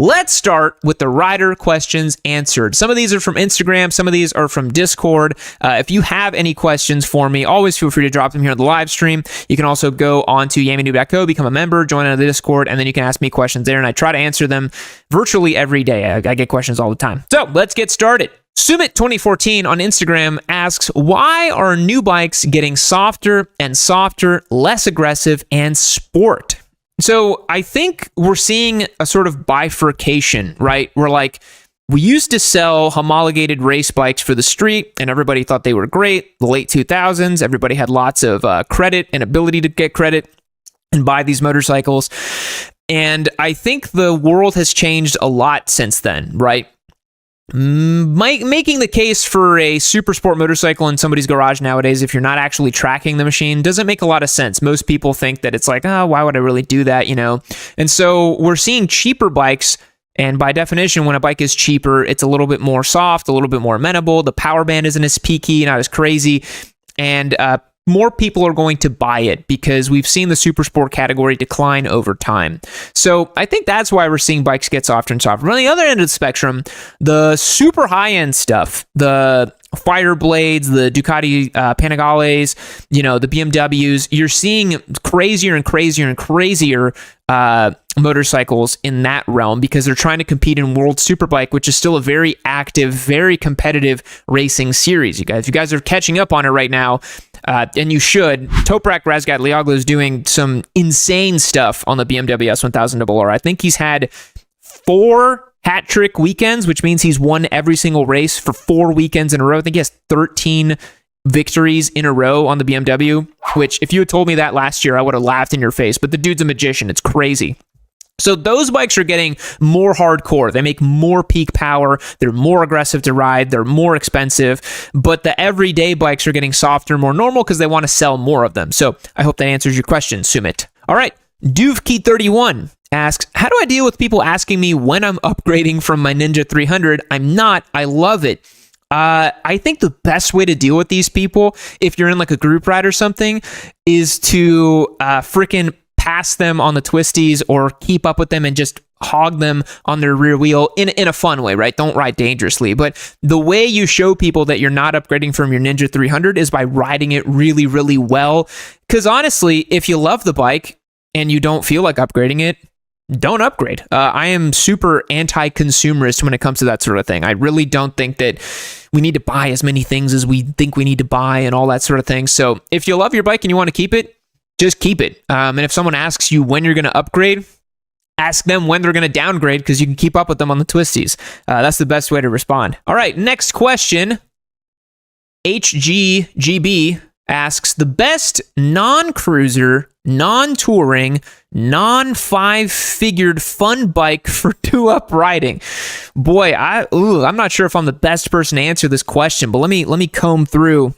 Let's start with the rider questions answered. Some of these are from Instagram, some of these are from Discord. If you have any questions for me, always feel free to drop them here on the live stream. You can also go on to yammie-noob.co, become a member, join on the Discord, and then you can ask me questions there, and I try to answer them virtually every day. I get questions all the time. So let's get started. Sumit2014 on Instagram asks, why are new bikes getting softer and softer, less aggressive, and sport? So I think we're seeing a sort of bifurcation, right? We're like, we used to sell homologated race bikes for the street, and everybody thought they were great. The late 2000s, everybody had lots of credit and ability to get credit and buy these motorcycles. And I think the world has changed a lot since then, right? Making the case for a super sport motorcycle in somebody's garage nowadays, if you're not actually tracking the machine, doesn't make a lot of sense. Most people think that it's like, oh, why would I really do that, you know? And so we're seeing cheaper bikes, and by definition, when a bike is cheaper, it's a little bit more soft, a little bit more amenable. The power band isn't as peaky, not as crazy, and more people are going to buy it because we've seen the super sport category decline over time. So I think that's why we're seeing bikes get softer and softer. But on the other end of the spectrum, the super high-end stuff, the Fire Blades, the Ducati Panigales, you know, the BMWs, you're seeing crazier and crazier and crazier motorcycles in that realm because they're trying to compete in World Superbike, which is still a very active, very competitive racing series. If you guys are catching up on it right now, and you should, Toprak Razgatlioglu is doing some insane stuff on the BMW S1000RR. I think he's had 4 hat-trick weekends, which means he's won every single race for 4 weekends in a row. I think he has 13 victories in a row on the BMW, which if you had told me that last year, I would have laughed in your face. But the dude's a magician. It's crazy. So those bikes are getting more hardcore. They make more peak power. They're more aggressive to ride. They're more expensive. But the everyday bikes are getting softer, more normal because they want to sell more of them. So I hope that answers your question, Sumit. All right. Duvkey31 asks, how do I deal with people asking me when I'm upgrading from my Ninja 300? I'm not. I love it. I think the best way to deal with these people, if you're in like a group ride or something, is to freaking pass them on the twisties or keep up with them and just hog them on their rear wheel in a fun way, right? Don't ride dangerously. But the way you show people that you're not upgrading from your Ninja 300 is by riding it really, really well. Because honestly, if you love the bike and you don't feel like upgrading it, don't upgrade. I am super anti-consumerist when it comes to that sort of thing. I really don't think that we need to buy as many things as we think we need to buy and all that sort of thing. So if you love your bike and you want to keep it, just keep it. And if someone asks you when you're going to upgrade, ask them when they're going to downgrade because you can keep up with them on the twisties. That's the best way to respond. All right, next question. HGGB asks, the best non-cruiser, non-touring, non-5-figured fun bike for two-up riding. Boy, I'm not sure if I'm the best person to answer this question, but let me comb through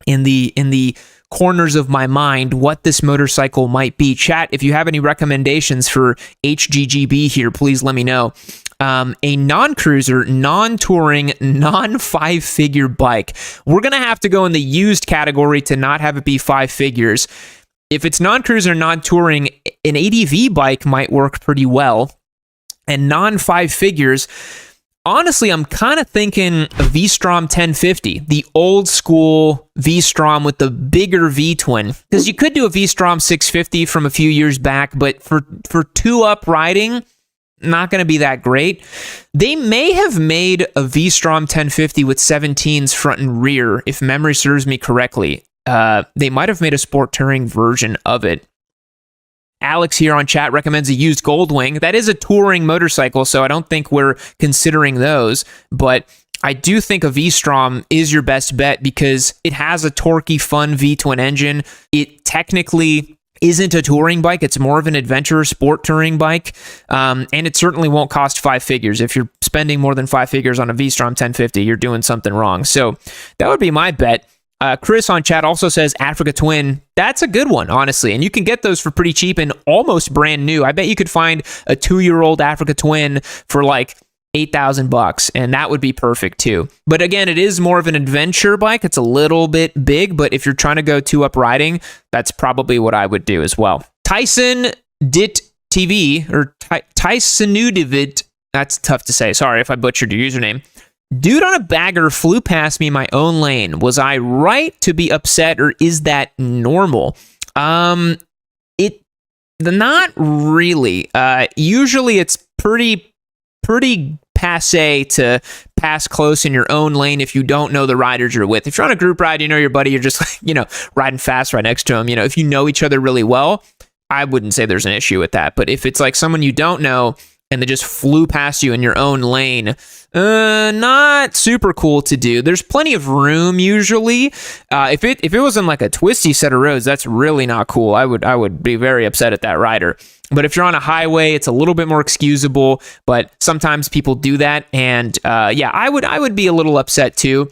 in the corners of my mind what this motorcycle might be. Chat, if you have any recommendations for HGGB here, please let me know. A non-cruiser, non-touring, non-5-figure bike. We're going to have to go in the used category to not have it be 5 figures. If it's non-cruiser, non-touring, an ADV bike might work pretty well. And non-5 figures, honestly, I'm kind of thinking a V-Strom 1050, the old school V-Strom with the bigger V-twin. Because you could do a V-Strom 650 from a few years back, but for two-up riding, not going to be that great. They may have made a V-Strom 1050 with 17s front and rear, if memory serves me correctly. They might have made a sport touring version of it. Alex here on chat recommends a used Goldwing. That is a touring motorcycle, so I don't think we're considering those. But I do think a V-Strom is your best bet because it has a torquey, fun V-twin engine. It technically isn't a touring bike. It's more of an adventure sport touring bike. And it certainly won't cost 5 figures. If you're spending more than 5 figures on a V-Strom 1050, you're doing something wrong. So that would be my bet. Chris on chat also says Africa Twin. That's a good one, honestly. And you can get those for pretty cheap and almost brand new. I bet you could find a 2-year-old Africa Twin for like $8,000, and that would be perfect too. But again, it is more of an adventure bike. It's a little bit big, but if you're trying to go two-up riding, that's probably what I would do as well. Tyson Dit TV, or Tysonudivit, that's tough to say. Sorry if I butchered your username. Dude on a bagger flew past me in my own lane. Was I right to be upset, or is that normal? Not really. Usually it's pretty passe to pass close in your own lane if you don't know the riders you're with. If you're on a group ride, you know your buddy, you're just riding fast right next to him. If you know each other really well, I wouldn't say there's an issue with that. But if it's like someone you don't know and they just flew past you in your own lane, not super cool to do. There's plenty of room usually. If it was in like a twisty set of roads, that's really not cool. I would be very upset at that rider. But if you're on a highway, it's a little bit more excusable, but sometimes people do that. And I would be a little upset too.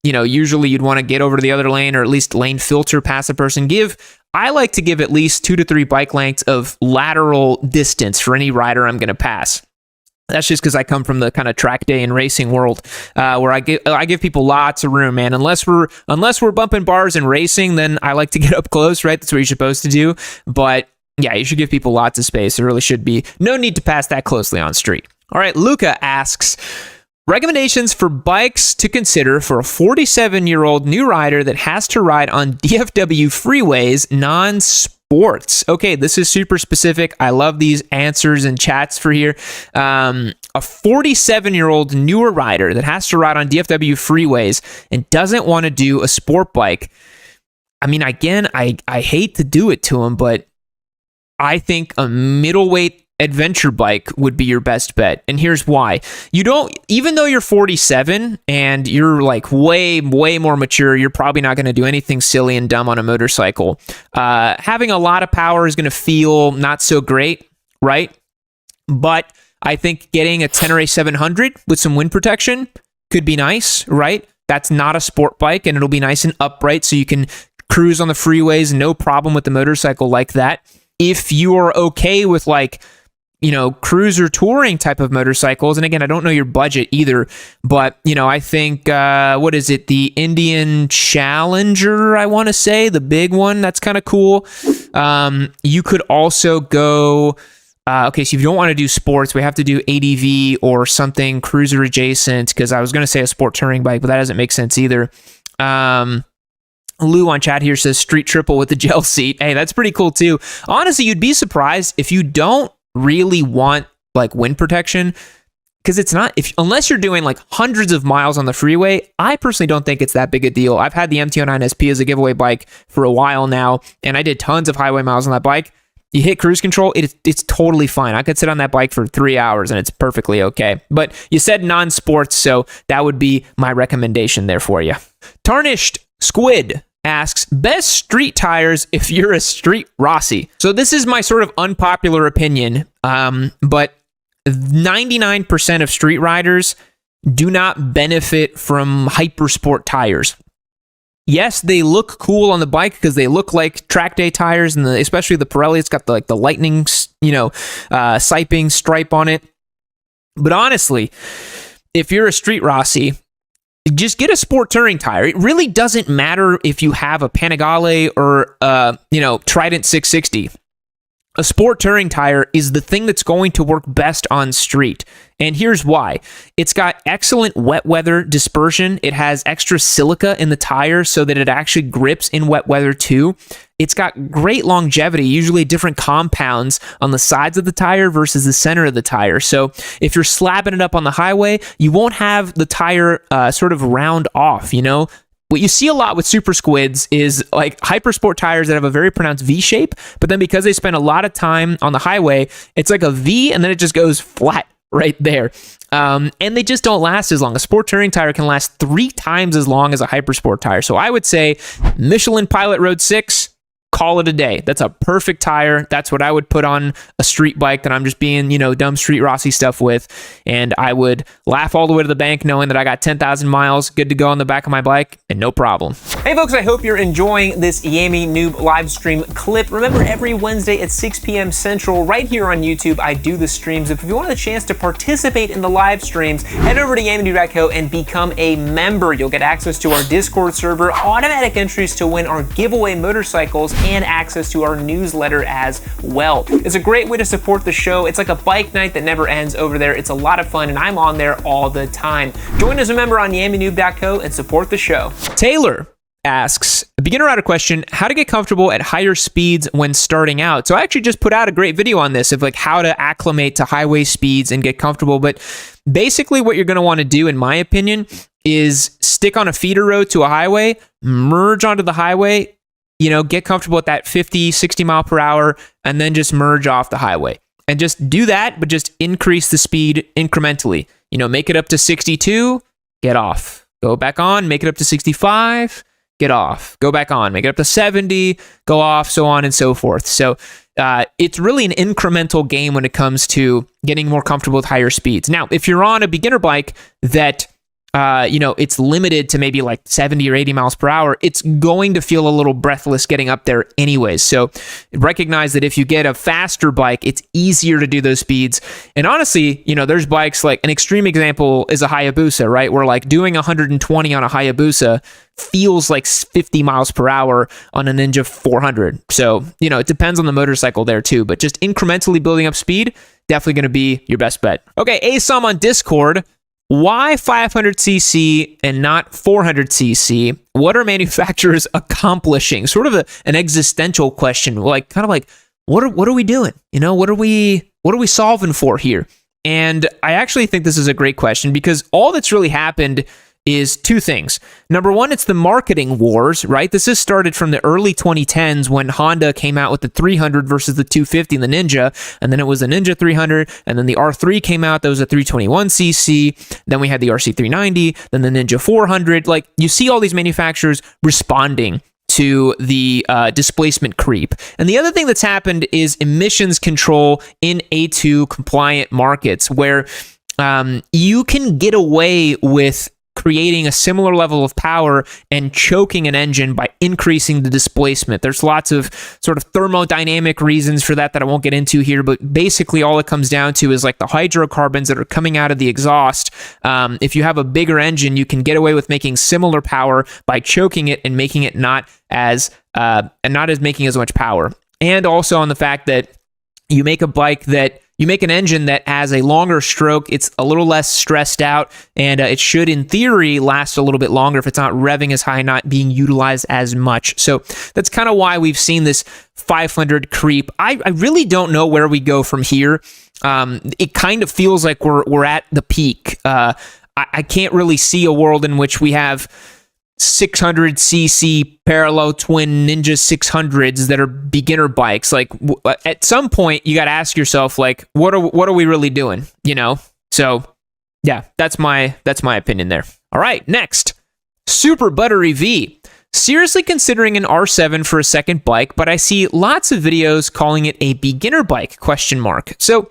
Usually you'd want to get over to the other lane, or at least lane filter past a person. I like to give at least 2 to 3 bike lengths of lateral distance for any rider I'm going to pass. That's just because I come from the kind of track day and racing world, where I give people lots of room, man. Unless we're bumping bars and racing, then I like to get up close, right? That's what you're supposed to do. But yeah, you should give people lots of space. There really should be no need to pass that closely on street. All right, Luca asks, recommendations for bikes to consider for a 47-year-old new rider that has to ride on DFW freeways, non-sports. Okay, this is super specific. I love these answers and chats for here. A 47-year-old newer rider that has to ride on DFW freeways and doesn't want to do a sport bike. I mean, again, I hate to do it to him, but I think a middleweight adventure bike would be your best bet. And here's why. Even though you're 47 and you're like way more mature, you're probably not going to do anything silly and dumb on a motorcycle. Having a lot of power is going to feel not so great, right? But I think getting a Tenere 700 with some wind protection could be nice, right? That's not a sport bike, and it'll be nice and upright so you can cruise on the freeways, no problem with the motorcycle like that. If you're okay with cruiser touring type of motorcycles, and again, I don't know your budget either, but I think what is it, the Indian Challenger, I want to say, the big one, that's kind of cool. You could also go so if you don't want to do sports, we have to do ADV or something cruiser adjacent, because I was going to say a sport touring bike, but that doesn't make sense either. Lou on chat here says street triple with the gel seat. Hey, that's pretty cool too. Honestly, you'd be surprised if you don't really want like wind protection, because it's not, unless you're doing like hundreds of miles on the freeway. I personally don't think it's that big a deal. I've had the MT-09 SP as a giveaway bike for a while now, and I did tons of highway miles on that bike. You hit cruise control, it's totally fine. I could sit on that bike for 3 hours and it's perfectly okay. But you said non-sports, so that would be my recommendation there for you. Tarnished Squid asks, best street tires if you're a street Rossi. So this is my sort of unpopular opinion, but 99% of street riders do not benefit from hypersport tires. Yes, they look cool on the bike because they look like track day tires, and especially the Pirelli, it's got the lightning, siping stripe on it. But honestly, if you're a street Rossi, just get a sport touring tire. It really doesn't matter if you have a Panigale or Trident 660. A sport touring tire is the thing that's going to work best on street. And here's why. It's got excellent wet weather dispersion. It has extra silica in the tire so that it actually grips in wet weather too. It's got great longevity, usually different compounds on the sides of the tire versus the center of the tire. So if you're slapping it up on the highway, you won't have the tire sort of round off, What you see a lot with super squids is like hypersport tires that have a very pronounced V shape, but then because they spend a lot of time on the highway, it's like a V and then it just goes flat right there. And they just don't last as long. A sport touring tire can last 3 times as long as a hypersport tire. So I would say Michelin Pilot Road 6, call it a day. That's a perfect tire. That's what I would put on a street bike that I'm just being, dumb street Rossi stuff with. And I would laugh all the way to the bank knowing that I got 10,000 miles good to go on the back of my bike and no problem. Hey folks, I hope you're enjoying this Yammie Noob live stream clip. Remember, every Wednesday at 6 p.m. Central, right here on YouTube, I do the streams. If you want a chance to participate in the live streams, head over to yammie-noob.co and become a member. You'll get access to our Discord server, automatic entries to win our giveaway motorcycles, and access to our newsletter as well. It's a great way to support the show. It's like a bike night that never ends over there. It's a lot of fun, and I'm on there all the time. Join as a member on yammynoob.co and support the show. Taylor asks, a beginner router question, how to get comfortable at higher speeds when starting out. So I actually just put out a great video on this of like how to acclimate to highway speeds and get comfortable. But basically what you're going to want to do, in my opinion, is stick on a feeder road to a highway, merge onto the highway, get comfortable at that 50, 60 mile per hour, and then just merge off the highway. And just do that, but just increase the speed incrementally. Make it up to 62, get off. Go back on, make it up to 65, get off. Go back on, make it up to 70, go off, so on and so forth. So it's really an incremental game when it comes to getting more comfortable with higher speeds. Now, if you're on a beginner bike that it's limited to maybe like 70 or 80 miles per hour, it's going to feel a little breathless getting up there anyways. So recognize that if you get a faster bike, it's easier to do those speeds. And honestly, there's bikes like an extreme example is a Hayabusa, right? Where like doing 120 on a Hayabusa feels like 50 miles per hour on a Ninja 400. So, it depends on the motorcycle there too, but just incrementally building up speed, definitely going to be your best bet. Okay, ASOM on Discord. Why 500cc and not 400cc? What are manufacturers accomplishing? Sort of an existential question, what are we doing? What are we solving for here? And I actually think this is a great question because all that's really happened is two things. Number one, it's the marketing wars, right? This has started from the early 2010s when Honda came out with the 300 versus the 250 and the Ninja, and then it was the Ninja 300, and then the R3 came out, that was a 321cc, then we had the RC390, then the Ninja 400. Like, you see all these manufacturers responding to the displacement creep. And the other thing that's happened is emissions control in A2 compliant markets where you can get away with creating a similar level of power and choking an engine by increasing the displacement. There's lots of sort of thermodynamic reasons for that I won't get into here, but basically all it comes down to is like the hydrocarbons that are coming out of the exhaust. If you have a bigger engine, you can get away with making similar power by choking it and making it not as making as much power. And also on the fact that you make an engine that has a longer stroke, it's a little less stressed out, and it should, in theory, last a little bit longer if it's not revving as high, not being utilized as much. So that's kind of why we've seen this 500 creep. I really don't know where we go from here. It kind of feels like we're at the peak. I can't really see a world in which we have 600cc parallel twin Ninja 600s that are beginner bikes. Like at some point you got to ask yourself, like, what are we really doing? So yeah, that's my opinion there. All right, next, Super Buttery V. Seriously considering an R7 for a second bike, but I see lots of videos calling it a beginner bike, ? So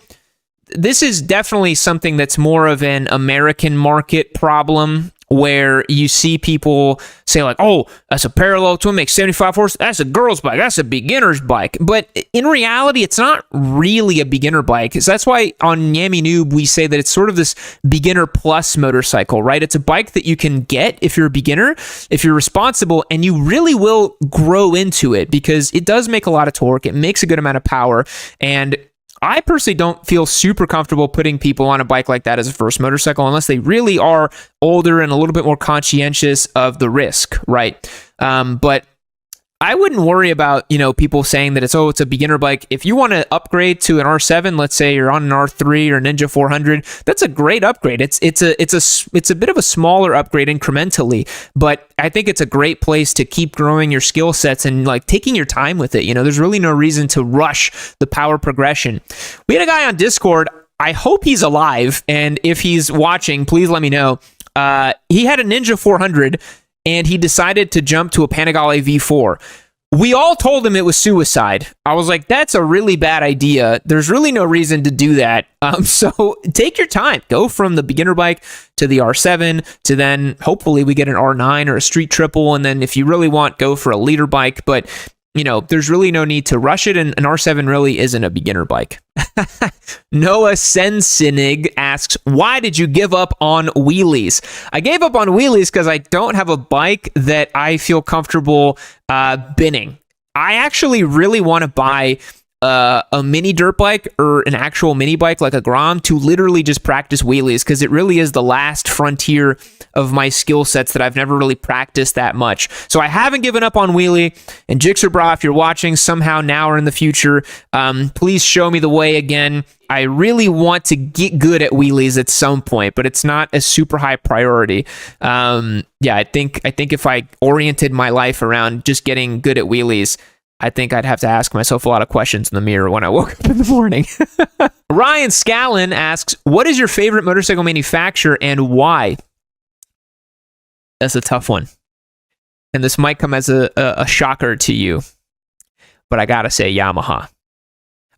this is definitely something that's more of an American market problem, where you see people say like, oh, that's a parallel twin, makes 75 horse, that's a girl's bike, that's a beginner's bike. But in reality, it's not really a beginner bike. So that's why on Yammie Noob, we say that it's sort of this beginner plus motorcycle, right? It's a bike that you can get if you're a beginner, if you're responsible, and you really will grow into it because it does make a lot of torque, it makes a good amount of power, and I personally don't feel super comfortable putting people on a bike like that as a first motorcycle unless they really are older and a little bit more conscientious of the risk, right? But I wouldn't worry about, people saying that it's a beginner bike. If you want to upgrade to an R7, let's say you're on an R3 or Ninja 400, that's a great upgrade. It's a bit of a smaller upgrade incrementally, but I think it's a great place to keep growing your skill sets and like taking your time with it. There's really no reason to rush the power progression. We had a guy on Discord. I hope he's alive, and if he's watching, please let me know. He had a Ninja 400 and he decided to jump to a Panigale V4. We all told him it was suicide. I was like, that's a really bad idea. There's really no reason to do that. So take your time. Go from the beginner bike to the R7 to then hopefully we get an R9 or a street triple. And then if you really want, go for a leader bike. But there's really no need to rush it, and an R7 really isn't a beginner bike. Noah Sensinig asks, why did you give up on wheelies? I gave up on wheelies because I don't have a bike that I feel comfortable binning. I actually really want to buy a mini dirt bike or an actual mini bike like a Grom to literally just practice wheelies, because it really is the last frontier of my skill sets that I've never really practiced that much. So I haven't given up on wheelie. And Jixerbra, if you're watching somehow now or in the future, please show me the way again. I really want to get good at wheelies at some point, but it's not a super high priority. Yeah, I think if I oriented my life around just getting good at wheelies, I think I'd have to ask myself a lot of questions in the mirror when I woke up in the morning. Ryan Scallon asks, what is your favorite motorcycle manufacturer and why? That's a tough one. And this might come as a shocker to you, but I gotta say Yamaha.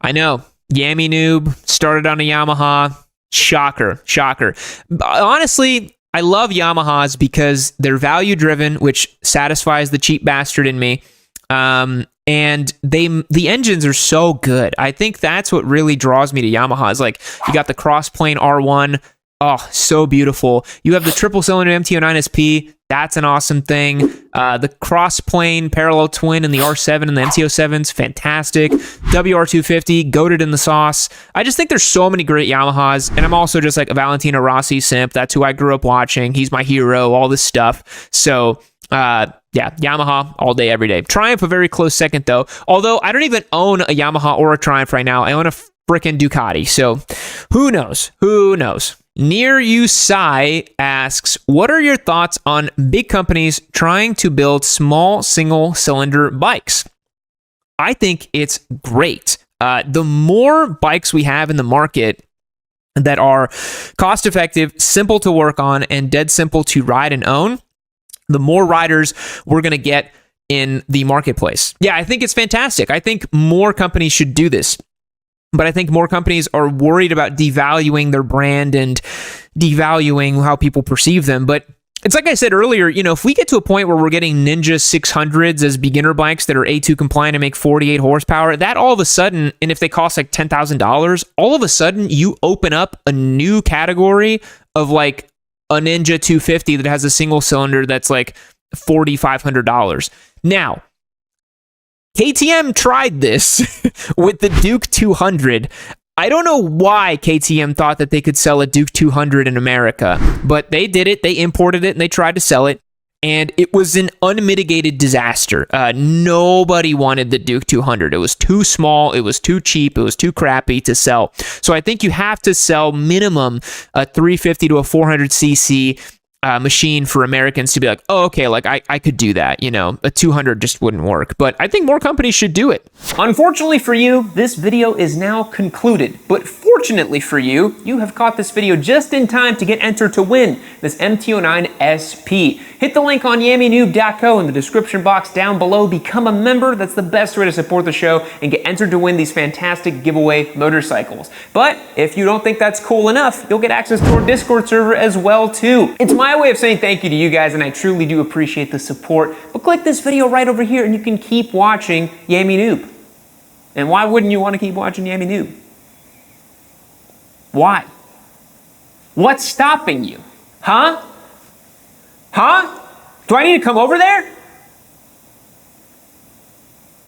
I know, Yammie Noob started on a Yamaha. Shocker. Honestly, I love Yamahas because they're value driven, which satisfies the cheap bastard in me. And the engines are so good. I think that's what really draws me to Yamaha. Is like, you got the cross-plane R1. Oh, so beautiful. You have the triple-cylinder MT09 SP. That's an awesome thing. The cross-plane parallel twin in the R7 and the MT07's fantastic. WR250, goated in the sauce. I just think there's so many great Yamahas. And I'm also just like a Valentino Rossi simp. That's who I grew up watching. He's my hero, all this stuff. So, yeah, Yamaha all day, every day. Triumph, a very close second, though. Although I don't even own a Yamaha or a Triumph right now. I own a frickin' Ducati. So who knows? Who knows? Near You Sai asks, what are your thoughts on big companies trying to build small single-cylinder bikes? I think it's great. The more bikes we have in the market that are cost-effective, simple to work on, and dead simple to ride and own, the more riders we're going to get in the marketplace. Yeah, I think it's fantastic. I think more companies should do this. But I think more companies are worried about devaluing their brand and devaluing how people perceive them. But it's like I said earlier, you know, if we get to a point where we're getting Ninja 600s as beginner bikes that are A2 compliant and make 48 horsepower, that all of a sudden, and if they cost like $10,000, all of a sudden you open up a new category of like a Ninja 250 that has a single cylinder that's like $4,500. Now, KTM tried this with the Duke 200. I don't know why KTM thought that they could sell a Duke 200 in America, but they did it. They imported it and they tried to sell it, and it was an unmitigated disaster. Nobody wanted the Duke 200. It was too small. It was too cheap. It was too crappy to sell. So I think you have to sell minimum a 350 to a 400cc machine for Americans to be like, oh, okay, like I could do that. You know, a 200 just wouldn't work. But I think more companies should do it. Unfortunately for you, this video is now concluded. But fortunately for you, you have caught this video just in time to get entered to win this MT09 SP. Hit the link on yammynoob.co in the description box down below. Become a member. That's the best way to support the show and get entered to win these fantastic giveaway motorcycles. But if you don't think that's cool enough, you'll get access to our Discord server as well too. It's my way of saying thank you to you guys, and I truly do appreciate the support. But click this video right over here and you can keep watching Yammie Noob. And why wouldn't you want to keep watching Yammie Noob? Why? What's stopping you? Huh? Huh? Do I need to come over there?